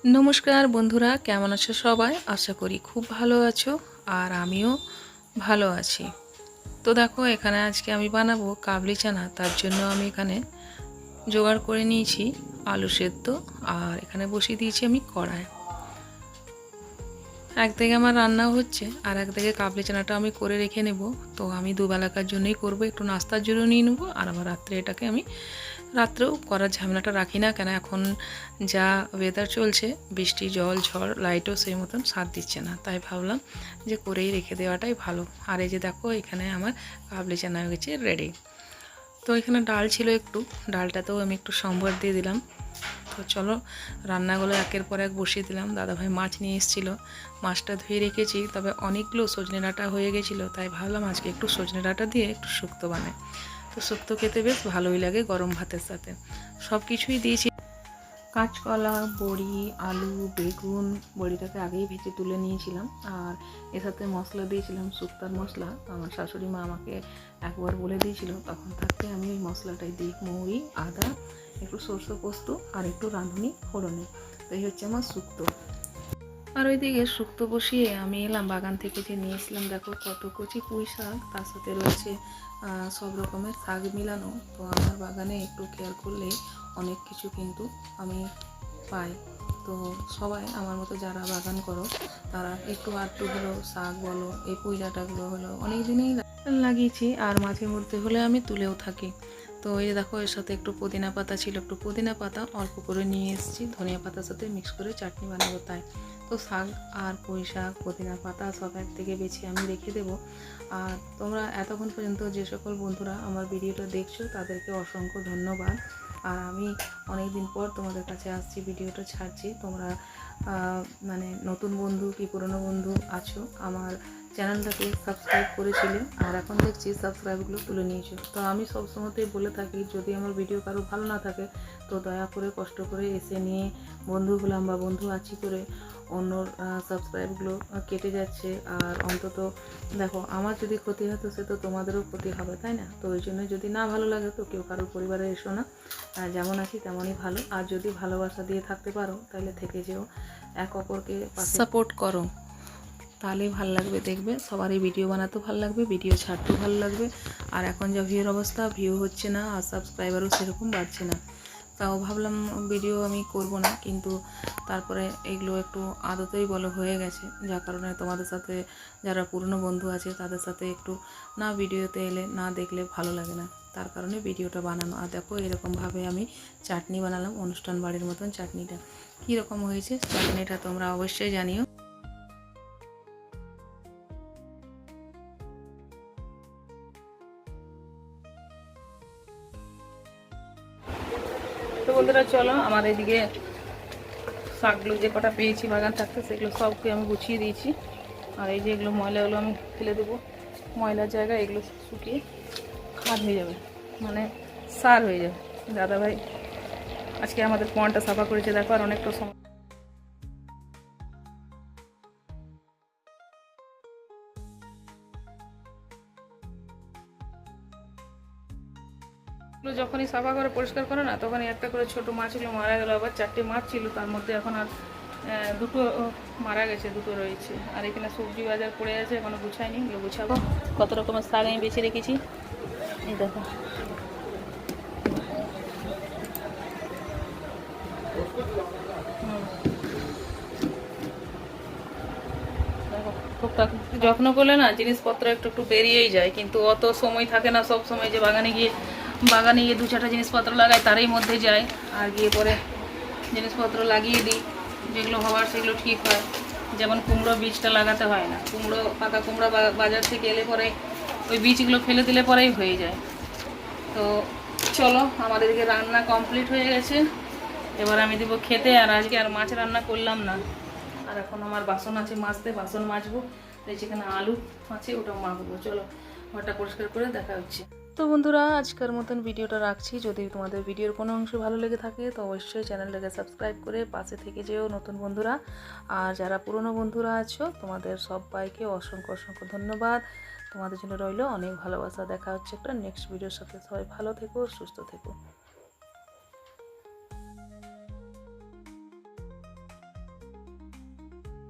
নমস্কার বন্ধুরা, কেমন আছো সবাই? আশা করি খুব ভালো আছো আর আমিও ভালো আছি। তো দেখো, এখানে আজকে আমি বানাবো কাবলি চানা। তার জন্য আমি এখানে জোগাড় করে নিয়েছি আলু সেদ্ধ, আর এখানে বসিয়ে দিয়েছি আমি কড়াই। একদিকে আমার রান্না হচ্ছে আর একদিকে কাবলি চানাটা আমি করে রেখে নেব। তো আমি দুবেলাকার জন্যই করব, একটু নাস্তার জন্য নিয়ে নেবো, আর আবার রাত্রে এটাকে আমি রাত্রেও করার ঝামেলাটা রাখি না, কেন এখন যা ওয়েদার চলছে, বৃষ্টি জল ঝড়, লাইটও সেই মতন সাথ দিচ্ছে না, তাই ভাবলাম যে করেই রেখে দেওয়াটাই ভালো। আর এই যে দেখো, এখানে আমার কাবলি চানা হয়ে গেছে রেডি। তো এখানে ডাল ছিল একটু, ডালটাতেও আমি একটু সম্বর দিয়ে দিলাম। তো চলো, রান্নাগুলো একের পর এক বসিয়ে দিলাম। দাদাভাই মাছ নিয়ে এসেছিলো, মাছটা ধুয়ে রেখেছি, তবে অনেকগুলো সজনে ডাঁটা হয়ে গেছিলো, তাই ভাবলাম আজকে একটু সজনে ডাঁটা দিয়ে একটু শুক্তো বানাই। তো শুক্তো খেতে বেশ ভালোই লাগে গরম ভাতের সাথে। সব কিছুই দিয়েছি, কাঁচকলা, বড়ি, আলু, বেগুন। বড়িটাকে আগেই ভেজে তুলে নিয়েছিলাম, আর এর সাথে মশলা দিয়েছিলাম শুক্তার মশলা। আমার শাশুড়ি মা আমাকে একবার বলে দিয়েছিল, তখন থাকতে আমি ওই মশলাটাই দিই, মৌরি, আদা, একটু সরষে পোস্ত আর একটু রাঁধুনি ফোড়নে। তো এই হচ্ছে আমার শুক্তো। আর ওইদিকে শুক্তো বসিয়ে আমি এলাম বাগান থেকে যে নিয়ে এসলাম, দেখো কত কচি পুঁই শাক, তার সাথে রয়েছে সব রকমের শাক মিলানো। তো আমার বাগানে একটু কেয়ার করলে অনেক কিছু কিন্তু আমি পাই। তো সবাই আমার মতো যারা বাগান করো, তারা একটু আধটু হলো শাক বলো, এই পুঁই ডাঁটাগুলো হলো অনেক দিনেই লাগিয়েছি, আর মাঝে মধ্যে হলে আমি তুলেও থাকি। তো এই দেখো, এর সাথে একটু পুদিনা পাতা ছিল, একটু পুদিনা পাতা অল্প করে নিয়ে এসেছি, ধনিয়া পাতার সাথে মিক্স করে চাটনি বানাবো তাই। তো শাক আর পুঁই শাক, পুদিনা পাতা সব এক থেকে বেছে আমি রেখে দেবো। আর তোমরা এতক্ষণ পর্যন্ত যে সকল বন্ধুরা আমার ভিডিওটা দেখছো, তাদেরকে অসংখ্য ধন্যবাদ। আর আমি অনেক দিন পর তোমাদের কাছে আসছি, ভিডিওটা ছাড়ছি। তোমরা মানে নতুন বন্ধু কি পুরনো বন্ধু আছো, আমার চ্যানেলটাকে সাবস্ক্রাইব করেছিলে, আর এখন দেখছি সাবস্ক্রাইবগুলো তুলে নিয়েছো। তো আমি সবসময়তেই বলে থাকি, যদি আমার ভিডিও কারো ভালো না থাকে, তো দয়া করে কষ্ট করে এসে নিয়ে বন্ধু হলাম বা বন্ধু আছি করে অন্যর সাবস্ক্রাইবগুলো কেটে যাচ্ছে। আর অন্তত দেখো, আমার যদি ক্ষতি হতো সে তো তোমাদেরও ক্ষতি হবে, তাই না? তো ওই জন্য যদি না ভালো লাগে তো কেউ কারোর পরিবারে এসো না, যেমন আছি তেমনই ভালো। আর যদি ভালোবাসা দিয়ে থাকতে পারো তাহলে থেকে যেও, এক অপরকে সাপোর্ট করো, তাহলেই ভালো লাগবে। দেখবে সবারই ভিডিও বানাতেও ভালো লাগবে, ভিডিও ছাড়তেও ভালো লাগবে। আর এখন যা ভিউর অবস্থা, ভিউ হচ্ছে না আর সাবস্ক্রাইবারও সেরকম বাড়ছে না। তাও ভাবলাম ভিডিও আমি করব না, কিন্তু তারপরে এগুলো একটু আদতেই বলো হয়ে গেছে, যার কারণে তোমাদের সাথে যারা পুরনো বন্ধু আছে তাদের সাথে একটু না ভিডিওতে এলে না দেখলে ভালো লাগে না, তার কারণে ভিডিওটা বানানো। আর দেখো, এরকমভাবে আমি চাটনি বানালাম, অনুষ্ঠান বাড়ির মতন চাটনিটা। কীরকম হয়েছে চাটনিটা তোমরা অবশ্যই জানিও। তো বন্ধুরা চলো, আমার এদিকে শাকগুলো যে কটা পেয়েছি বাগান থাকতে, সেগুলো সবকে আমি গুছিয়ে দিয়েছি। আর এই যে এগুলো ময়লাগুলো আমি ফেলে দেবো, ময়লার জায়গায় এগুলো শুকিয়ে খাদ হয়ে যাবে, মানে সার হয়ে যাবে। দাদাভাই আজকে আমাদের পনটা সাফা করেছে, দেখো, আর অনেকটা সময় যখনই সাফা করে পরিষ্কার করে না, তখনই একটা করে ছোট মাছগুলো মারা গেল। আবার 4টে মাছ ছিল, তার মধ্যে এখন আর দুটো মারা গেছে, দুটো রয়েছে। আর এখানে সবজি বাজার পড়ে আছে, এখনো গুছাইনি, এগুলো গুছাবো। কত রকমের শাক আমি বেছে রেখেছি, এই দেখো। টুকটাক যত্ন করলে না জিনিসপত্র একটু একটু বেরিয়েই যায়, কিন্তু অত সময় থাকে না সব সময় যে বাগানে গিয়ে 2-4টা জিনিসপত্র লাগাই, তারই মধ্যে যায় আর গিয়ে পরে জিনিসপত্র লাগিয়ে দিই, যেগুলো হওয়ার সেগুলো ঠিক হয়। যেমন কুমড়ো বীজটা লাগাতে হয় না, পাকা কুমড়ো বাজার থেকে এলে পরে ওই বীজগুলো ফেলে দিলে পরেই হয়ে যায়। তো চলো, আমাদের এদিকে রান্না কমপ্লিট হয়ে গেছে, এবার আমি দেবো খেতে। আর আজকে আর মাছ রান্না করলাম না, আর এখন আমার বাসন আছে মাজতে, বাসন মাজবো। তাই যেখানে আলু আছে ওটা মাখবো। চলো, ঘরটা পরিষ্কার করে দেখা হচ্ছে। তো বন্ধুরা, আজকের মতন ভিডিওটা রাখছি। যদি তোমাদের ভিডিওর কোনো অংশ ভালো লেগে থাকে তো অবশ্যই চ্যানেলটাকে সাবস্ক্রাইব করে পাশে থেকে যেও নতুন বন্ধুরা। আর যারা পুরনো বন্ধুরা আছো, তোমাদের সবাইকে অসংখ্য অসংখ্য ধন্যবাদ। তোমাদের জন্য রইলো অনেক ভালোবাসা। দেখা হচ্ছে একটা নেক্সট ভিডিওর সাথে। সবাই ভালো থেকো, সুস্থ থেকো।